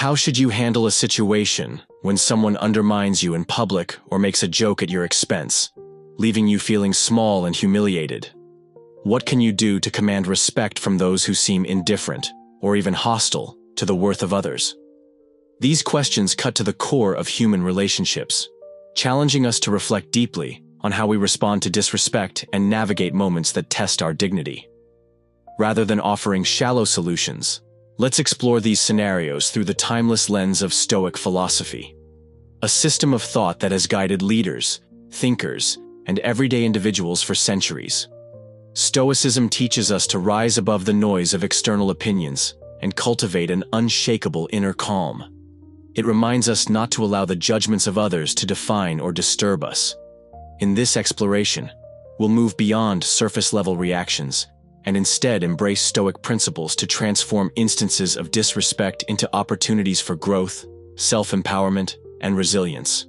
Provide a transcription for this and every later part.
How should you handle a situation when someone undermines you in public or makes a joke at your expense, leaving you feeling small and humiliated? What can you do to command respect from those who seem indifferent or even hostile to the worth of others? These questions cut to the core of human relationships, challenging us to reflect deeply on how we respond to disrespect and navigate moments that test our dignity. Rather than offering shallow solutions, let's explore these scenarios through the timeless lens of Stoic philosophy, a system of thought that has guided leaders, thinkers, and everyday individuals for centuries. Stoicism teaches us to rise above the noise of external opinions and cultivate an unshakable inner calm. It reminds us not to allow the judgments of others to define or disturb us. In this exploration, we'll move beyond surface-level reactions and instead embrace Stoic principles to transform instances of disrespect into opportunities for growth, self-empowerment, and resilience.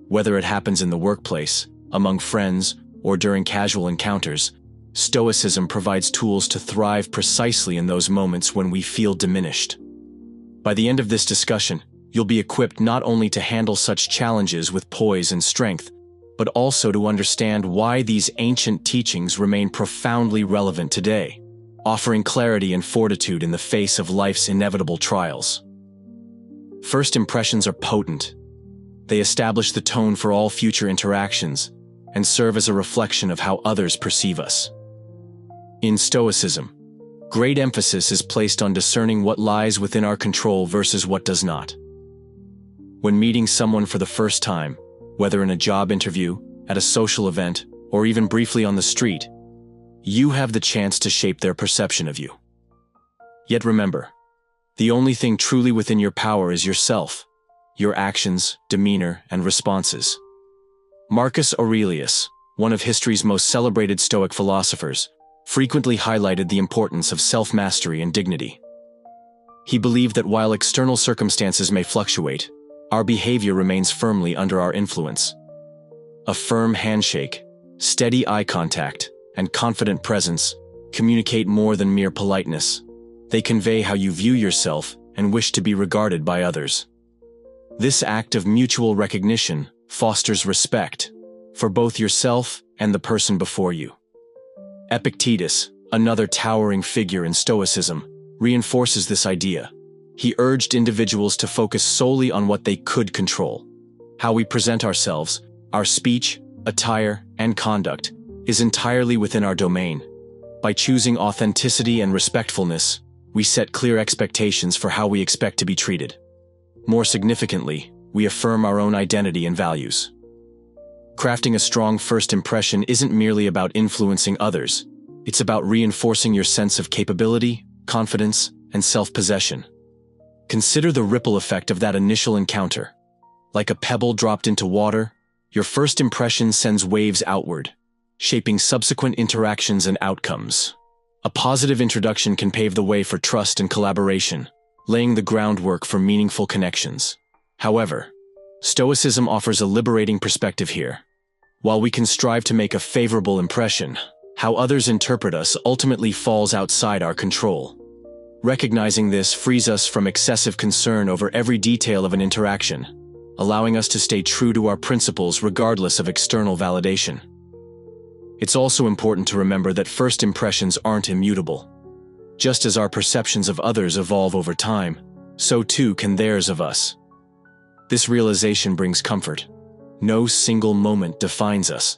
Whether it happens in the workplace, among friends, or during casual encounters, Stoicism provides tools to thrive precisely in those moments when we feel diminished. By the end of this discussion, you'll be equipped not only to handle such challenges with poise and strength, but also to understand why these ancient teachings remain profoundly relevant today, offering clarity and fortitude in the face of life's inevitable trials. First impressions are potent. They establish the tone for all future interactions and serve as a reflection of how others perceive us. In Stoicism, great emphasis is placed on discerning what lies within our control versus what does not. When meeting someone for the first time, whether in a job interview, at a social event, or even briefly on the street, you have the chance to shape their perception of you. Yet remember, the only thing truly within your power is yourself, your actions, demeanor, and responses. Marcus Aurelius, one of history's most celebrated Stoic philosophers, frequently highlighted the importance of self-mastery and dignity. He believed that while external circumstances may fluctuate, our behavior remains firmly under our influence. A firm handshake, steady eye contact, and confident presence communicate more than mere politeness. They convey how you view yourself and wish to be regarded by others. This act of mutual recognition fosters respect for both yourself and the person before you. Epictetus, another towering figure in Stoicism, reinforces this idea. He urged individuals to focus solely on what they could control. How we present ourselves, our speech, attire, and conduct is entirely within our domain. By choosing authenticity and respectfulness, we set clear expectations for how we expect to be treated. More significantly, we affirm our own identity and values. Crafting a strong first impression isn't merely about influencing others. It's about reinforcing your sense of capability, confidence, and self-possession. Consider the ripple effect of that initial encounter. Like a pebble dropped into water, your first impression sends waves outward, shaping subsequent interactions and outcomes. A positive introduction can pave the way for trust and collaboration, laying the groundwork for meaningful connections. However, Stoicism offers a liberating perspective here. While we can strive to make a favorable impression, how others interpret us ultimately falls outside our control. Recognizing this frees us from excessive concern over every detail of an interaction, allowing us to stay true to our principles regardless of external validation. It's also important to remember that first impressions aren't immutable. Just as our perceptions of others evolve over time, so too can theirs of us. This realization brings comfort. No single moment defines us.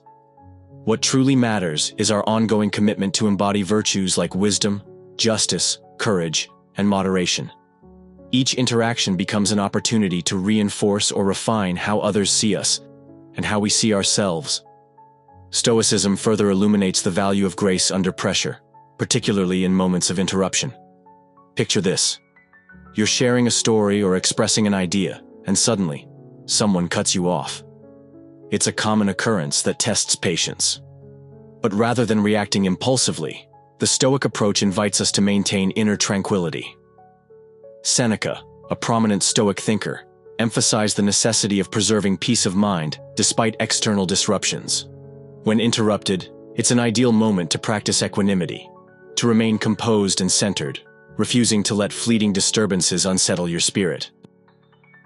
What truly matters is our ongoing commitment to embody virtues like wisdom, justice, courage, and moderation. Each interaction becomes an opportunity to reinforce or refine how others see us and how we see ourselves. Stoicism further illuminates the value of grace under pressure, particularly in moments of interruption. Picture this. You're sharing a story or expressing an idea, and suddenly, someone cuts you off. It's a common occurrence that tests patience. But rather than reacting impulsively, the Stoic approach invites us to maintain inner tranquility. Seneca, a prominent Stoic thinker, emphasized the necessity of preserving peace of mind despite external disruptions. When interrupted, it's an ideal moment to practice equanimity, to remain composed and centered, refusing to let fleeting disturbances unsettle your spirit.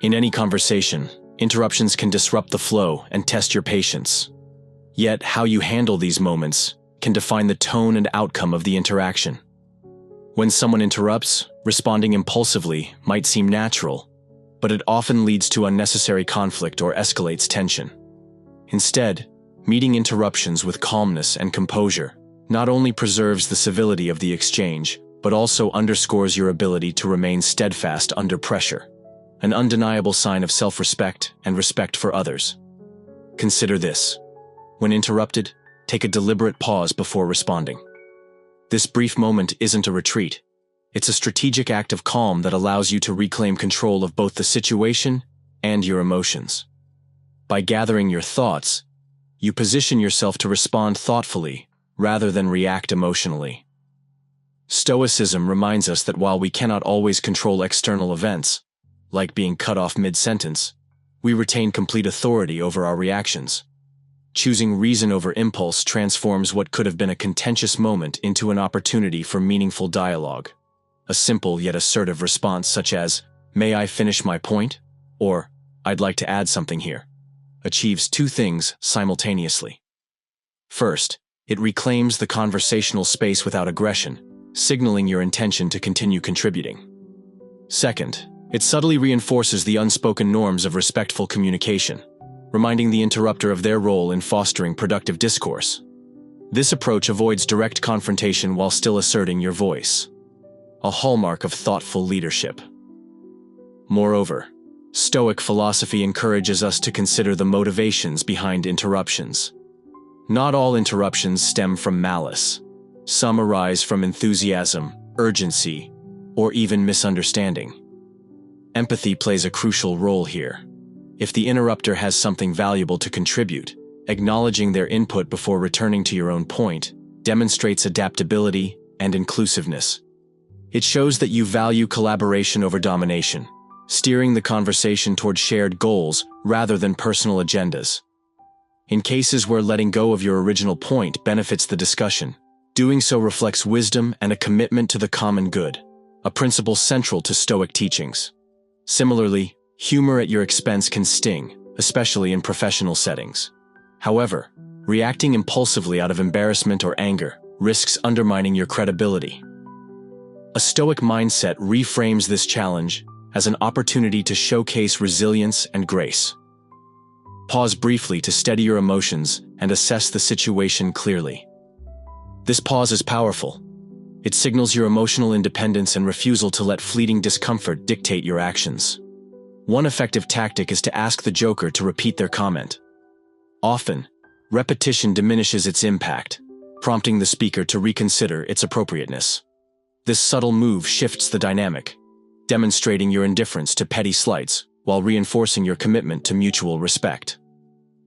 In any conversation, interruptions can disrupt the flow and test your patience. Yet, how you handle these moments can define the tone and outcome of the interaction. When someone interrupts, responding impulsively might seem natural, but it often leads to unnecessary conflict or escalates tension. Instead, meeting interruptions with calmness and composure not only preserves the civility of the exchange, but also underscores your ability to remain steadfast under pressure, an undeniable sign of self-respect and respect for others. Consider this. When interrupted, take a deliberate pause before responding. This brief moment isn't a retreat. It's a strategic act of calm that allows you to reclaim control of both the situation and your emotions. By gathering your thoughts, you position yourself to respond thoughtfully rather than react emotionally. Stoicism reminds us that while we cannot always control external events, like being cut off mid-sentence, we retain complete authority over our reactions. Choosing reason over impulse transforms what could have been a contentious moment into an opportunity for meaningful dialogue. A simple yet assertive response such as, "May I finish my point?" or "I'd like to add something here," achieves two things simultaneously. First, it reclaims the conversational space without aggression, signaling your intention to continue contributing. Second, it subtly reinforces the unspoken norms of respectful communication, reminding the interrupter of their role in fostering productive discourse. This approach avoids direct confrontation while still asserting your voice, a hallmark of thoughtful leadership. Moreover, Stoic philosophy encourages us to consider the motivations behind interruptions. Not all interruptions stem from malice. Some arise from enthusiasm, urgency, or even misunderstanding. Empathy plays a crucial role here. If the interrupter has something valuable to contribute, acknowledging their input before returning to your own point demonstrates adaptability and inclusiveness. It shows that you value collaboration over domination, steering the conversation toward shared goals rather than personal agendas. In cases where letting go of your original point benefits the discussion, doing so reflects wisdom and a commitment to the common good, a principle central to Stoic teachings. Similarly, humor at your expense can sting, especially in professional settings. However, reacting impulsively out of embarrassment or anger risks undermining your credibility. A Stoic mindset reframes this challenge as an opportunity to showcase resilience and grace. Pause briefly to steady your emotions and assess the situation clearly. This pause is powerful. It signals your emotional independence and refusal to let fleeting discomfort dictate your actions. One effective tactic is to ask the joker to repeat their comment. Often, repetition diminishes its impact, prompting the speaker to reconsider its appropriateness. This subtle move shifts the dynamic, demonstrating your indifference to petty slights while reinforcing your commitment to mutual respect.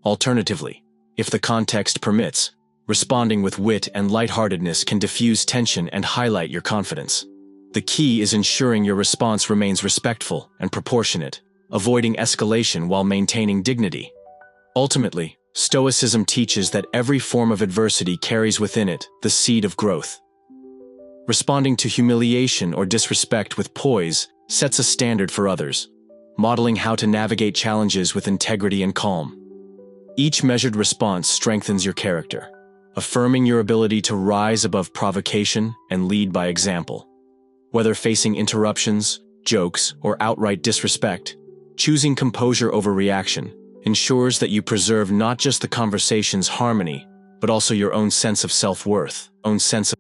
Alternatively, if the context permits, responding with wit and lightheartedness can diffuse tension and highlight your confidence. The key is ensuring your response remains respectful and proportionate, avoiding escalation while maintaining dignity. Ultimately, Stoicism teaches that every form of adversity carries within it the seed of growth. Responding to humiliation or disrespect with poise sets a standard for others, modeling how to navigate challenges with integrity and calm. Each measured response strengthens your character, affirming your ability to rise above provocation and lead by example. Whether facing interruptions, jokes, or outright disrespect, choosing composure over reaction ensures that you preserve not just the conversation's harmony, but also your own sense of self-worth, own sense of